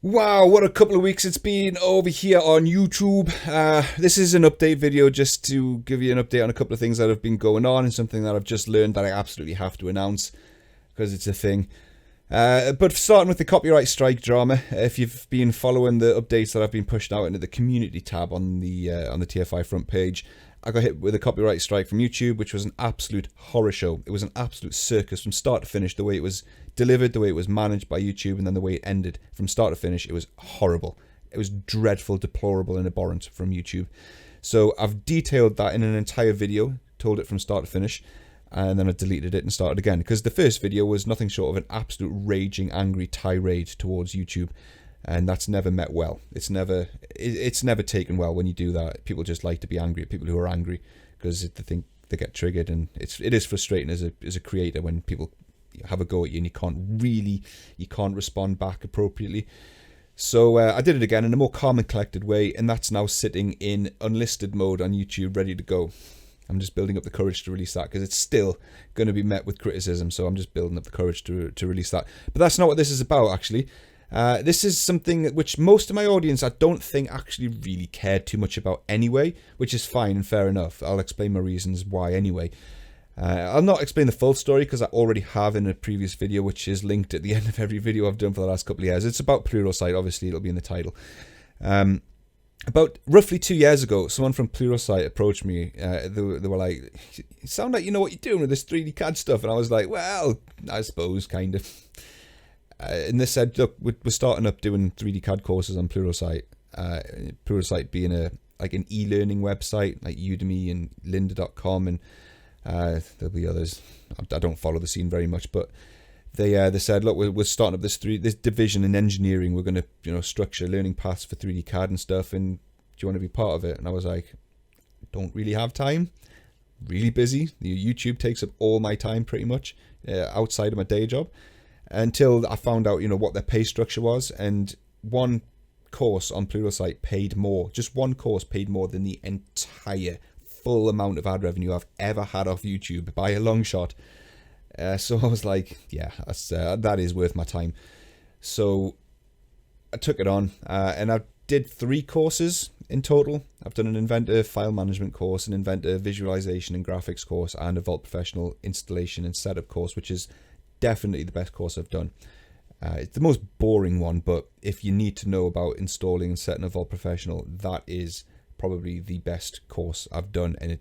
Wow, what a couple of weeks it's been over here on YouTube. This is an update video just to give you an update on a couple of things that have been going on and something that I've just learned that I absolutely have to announce because it's a thing. But starting with the copyright strike drama, if you've been following the updates that I've been pushed out into the community tab on the TFI front page, I got hit with a copyright strike from YouTube, which was an absolute horror show. It was an absolute circus from start to finish, the way it was delivered, the way it was managed by YouTube, and then the way it ended. From start to finish, it was horrible. It was dreadful, deplorable, and abhorrent from YouTube. So I've detailed that in an entire video, told it from start to finish, and then I deleted it and started again. Because the first video was nothing short of an absolute raging, angry tirade towards YouTube. And that's never met well. It's never taken well when you do that. People just like to be angry at people who are angry because they think they get triggered, and it is frustrating as a creator when people have a go at you and you can't respond back appropriately. So I did it again in a more calm and collected way, and that's now sitting in unlisted mode on YouTube, ready to go. I'm just building up the courage to release that because it's still going to be met with criticism. So I'm just building up the courage to release that. But that's not what this is about, actually. This is something which most of my audience I don't think actually really cared too much about anyway, which is fine and fair enough. I'll explain my reasons why anyway. I'll not explain the full story because I already have in a previous video, which is linked at the end of every video I've done for the last couple of years. It's about Pluralsight, obviously it'll be in the title. About roughly 2 years ago, someone from Pluralsight approached me. They were like, "You sound like you know what you're doing with this 3D CAD stuff," and I was like, "Well, I suppose, kind of." And they said, "Look, we're starting up doing 3D CAD courses on Pluralsight. Pluralsight being an e-learning website like Udemy and lynda.com, and there'll be others. I don't follow the scene very much, but they said, look, we're starting up this division in engineering. We're going to structure learning paths for 3D CAD and stuff. And do you want to be part of it?" And I was like, "Don't really have time. Really busy. YouTube takes up all my time pretty much outside of my day job." Until I found out, what their pay structure was, and one course on Pluralsight paid more. Just one course paid more than the entire full amount of ad revenue I've ever had off YouTube by a long shot. So I was like, yeah, that is worth my time. So I took it on, and I did 3 courses in total. I've done an Inventor file management course, an Inventor visualization and graphics course, and a Vault Professional installation and setup course, which is definitely the best course I've done. It's the most boring one, but if you need to know about installing and setting a Vault Professional, that is probably the best course I've done. And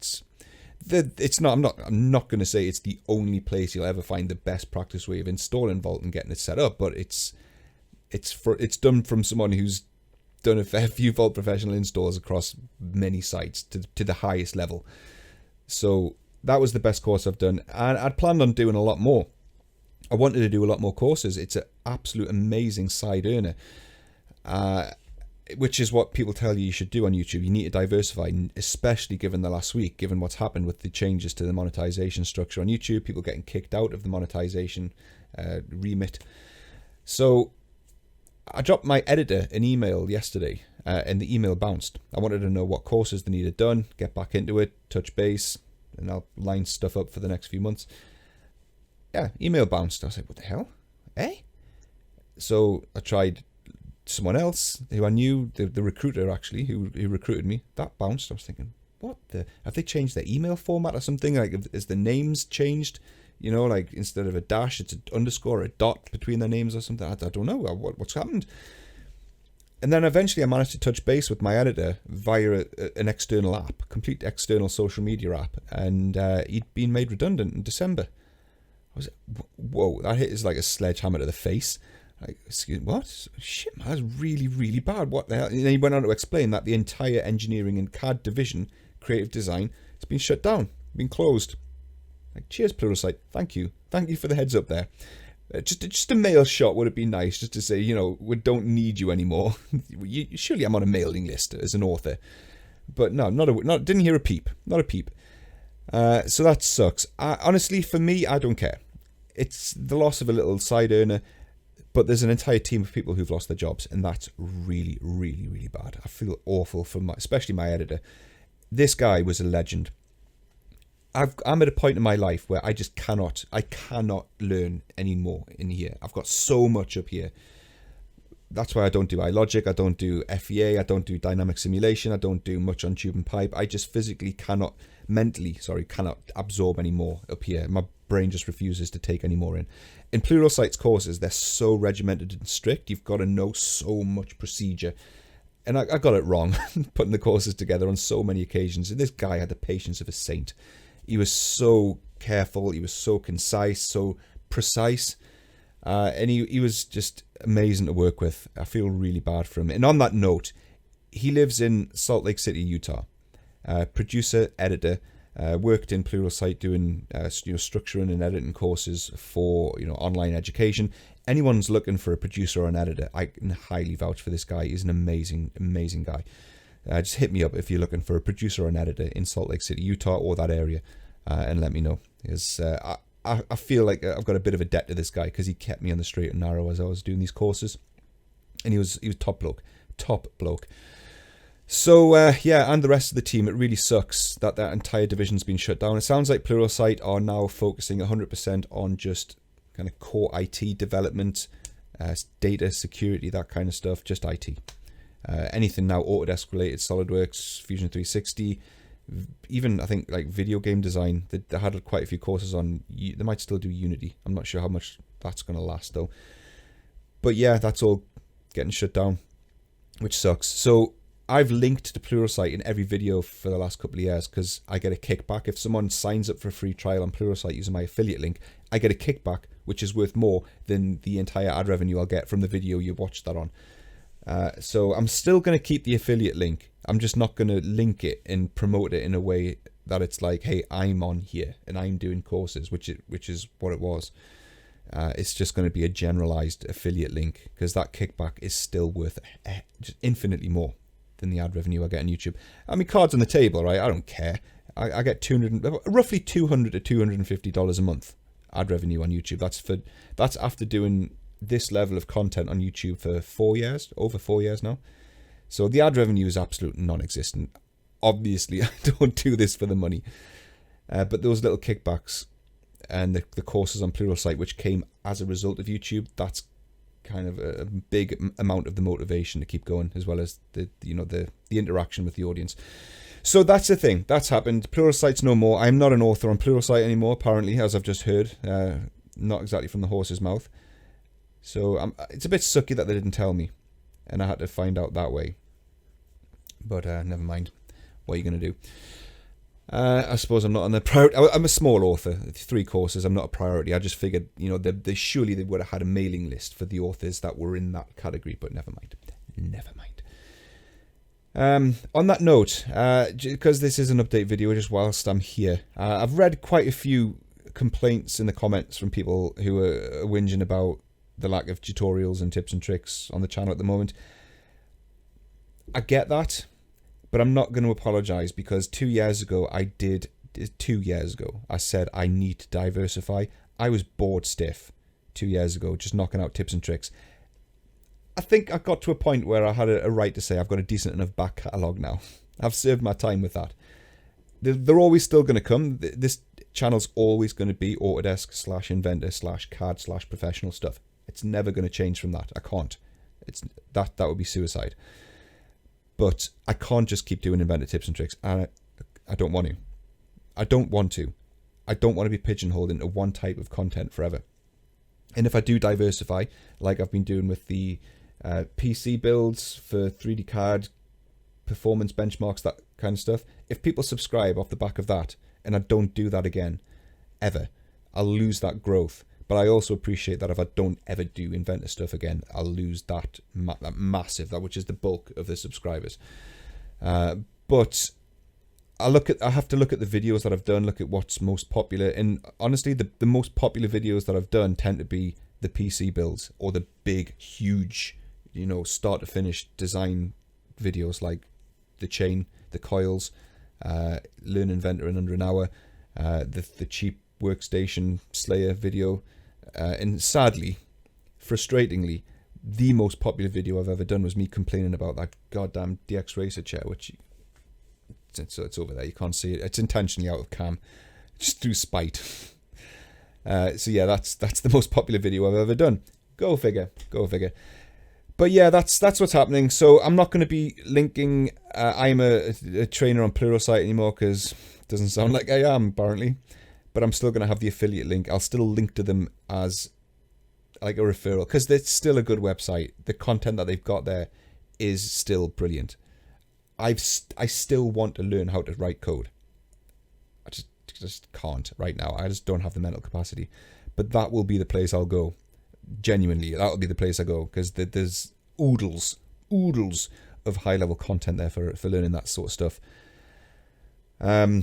I'm not going to say it's the only place you'll ever find the best practice way of installing Vault and getting it set up, but it's done from someone who's done a fair few Vault Professional installs across many sites to the highest level. So that was the best course I've done, and I'd planned on doing a lot more. I wanted to do a lot more courses. It's an absolute amazing side earner, which is what people tell you should do on YouTube. You need to diversify, especially given the last week, given what's happened with the changes to the monetization structure on YouTube, people getting kicked out of the monetization remit. So I dropped my editor an email yesterday, and the email bounced. I wanted to know what courses they needed done, get back into it, touch base, and I'll line stuff up for the next few months. Yeah, email bounced. I was like, what the hell? So I tried someone else who I knew, the recruiter actually, who recruited me. That bounced. I was thinking, have they changed their email format or something? Like, is the names changed? Like instead of a dash, it's an underscore or a dot between their names or something. I don't know what's happened. And then eventually I managed to touch base with my editor via an external app, complete external social media app. And he'd been made redundant in December. I was like, whoa, that hit is like a sledgehammer to the face. Like, excuse me, what? Shit, man, that's really, really bad. What the hell? And then he went on to explain that the entire engineering and CAD division, creative design, has been shut down, been closed. Like, cheers, Pluralsight. Thank you for the heads up there. Just a mail shot would have been nice, just to say, we don't need you anymore. Surely I'm on a mailing list as an author, but no, didn't hear a peep, not a peep. So that sucks. Honestly, for me, I don't care. It's the loss of a little side earner, but there's an entire team of people who've lost their jobs, and that's really, really, really bad. I feel awful for especially my editor. This guy was a legend. I'm at a point in my life where I cannot learn anymore in here. I've got so much up here. that's why I don't do iLogic, I don't do FEA, I don't do dynamic simulation, I don't do much on tube and pipe. I just physically cannot absorb any more up here. My brain just refuses to take any more in. In Pluralsight's courses, they're so regimented and strict. You've got to know so much procedure. And I got it wrong, putting the courses together on so many occasions. And this guy had the patience of a saint. He was so careful, he was so concise, so precise. And he was just amazing to work with. I feel really bad for him. And on that note, he lives in Salt Lake City, Utah. Producer, editor, worked in Pluralsight doing structuring and editing courses for online education. Anyone's looking for a producer or an editor, I can highly vouch for this guy. He's an amazing, amazing guy. Just hit me up if you're looking for a producer or an editor in Salt Lake City, Utah, or that area, and let me know. Because I feel like I've got a bit of a debt to this guy because he kept me on the straight and narrow as I was doing these courses, and he was top bloke. So and the rest of the team, it really sucks that entire division's been shut down. It sounds like Pluralsight are now focusing 100% on just kind of core IT development, data security, that kind of stuff, just IT. Anything now Autodesk related, SolidWorks, Fusion 360, even I think like video game design. They had quite a few courses on. They might still do Unity. I'm not sure how much that's going to last though. But yeah, that's all getting shut down, which sucks. So I've linked to Pluralsight in every video for the last couple of years because I get a kickback. If someone signs up for a free trial on Pluralsight using my affiliate link, I get a kickback, which is worth more than the entire ad revenue I'll get from the video you watched that on. So I'm still going to keep the affiliate link. I'm just not going to link it and promote it in a way that it's like, hey, I'm on here and I'm doing courses, which is what it was. It's just going to be a generalized affiliate link because that kickback is still worth just infinitely more than the ad revenue I get on YouTube. I mean, cards on the table, right? I don't care. I get roughly $200 to $250 a month ad revenue on YouTube. That's after doing this level of content on YouTube for 4 years, over 4 years now. So the ad revenue is absolutely non-existent. Obviously, I don't do this for the money. But those little kickbacks and the courses on Pluralsight, which came as a result of YouTube, that's kind of a big amount of the motivation to keep going, as well as the interaction with the audience. So that's the thing. That's happened. Pluralsight's no more. I'm not an author on Pluralsight anymore, apparently, as I've just heard. Not exactly from the horse's mouth. So it's a bit sucky that they didn't tell me, and I had to find out that way. But never mind. What are you going to do? I suppose I'm not on the priority. I'm a small author. 3 courses. I'm not a priority. I just figured, they surely they would have had a mailing list for the authors that were in that category. But never mind. Never mind. On that note, because this is an update video, just whilst I'm here, I've read quite a few complaints in the comments from people who are whinging about the lack of tutorials and tips and tricks on the channel at the moment. I get that, but I'm not going to apologize because 2 years ago I said I need to diversify. I was bored stiff 2 years ago, just knocking out tips and tricks. I think I got to a point where I had a right to say I've got a decent enough back catalogue now. I've served my time with that. They're always still going to come. This channel's always going to be Autodesk /Inventor /CAD /professional stuff. It's never going to change from that. I can't. That would be suicide. But I can't just keep doing Inventor tips and tricks. And I don't want to. I don't want to be pigeonholed into one type of content forever. And if I do diversify, like I've been doing with the PC builds for 3D CAD, performance benchmarks, that kind of stuff, if people subscribe off the back of that, and I don't do that again, ever, I'll lose that growth. But I also appreciate that if I don't ever do Inventor stuff again, I'll lose that massive, which is the bulk of the subscribers. But I have to look at the videos that I've done, look at what's most popular. And honestly, the most popular videos that I've done tend to be the PC builds or the big, huge, start to finish design videos like the chain, the coils, learn Inventor in under an hour, the cheap workstation Slayer video. And sadly, frustratingly, the most popular video I've ever done was me complaining about that goddamn DX Racer chair, which it's over there. You can't see it. It's intentionally out of cam, just through spite. So yeah, that's the most popular video I've ever done. Go figure. But yeah, that's what's happening. So I'm not going to be linking I'm a trainer on Pluralsight anymore, because it doesn't sound like I am, apparently. But I'm still going to have the affiliate link. I'll still link to them as like a referral, because it's still a good website. The content that they've got there is still brilliant. I still want to learn how to write code. I just can't right now. I just don't have the mental capacity. But that will be the place I'll go. Genuinely, that will be the place I go, because there's oodles of high-level content there for learning that sort of stuff.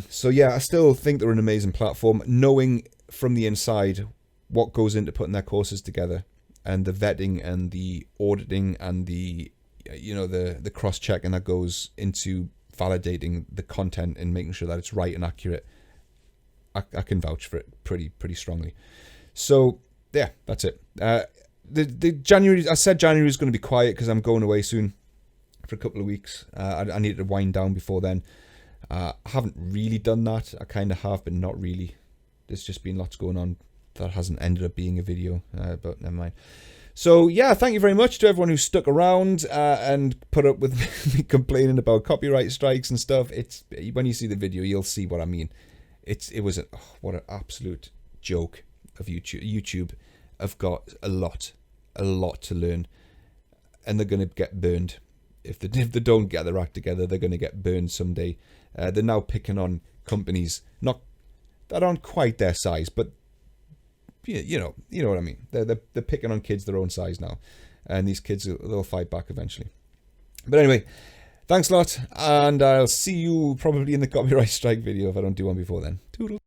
So yeah, I still think they're an amazing platform. Knowing from the inside what goes into putting their courses together, and the vetting and the auditing and the the cross-checking that goes into validating the content and making sure that it's right and accurate, I can vouch for it pretty strongly. So yeah, that's it. The January, I said January is going to be quiet because I'm going away soon for a couple of weeks. I need to wind down before then. I haven't really done that. I kind of have, but not really. There's just been lots going on that hasn't ended up being a video, but never mind. So yeah, thank you very much to everyone who stuck around and put up with me complaining about copyright strikes and stuff. It's when you see the video, you'll see what I mean. What an absolute joke of YouTube. YouTube have got a lot to learn, and they're going to get burned if they don't get their act together. They're going to get burned someday. They're now picking on companies that aren't quite their size, but you know what I mean. They're picking on kids their own size now, and these kids they'll fight back eventually. But anyway, thanks a lot, and I'll see you probably in the copyright strike video if I don't do one before then. Toodle.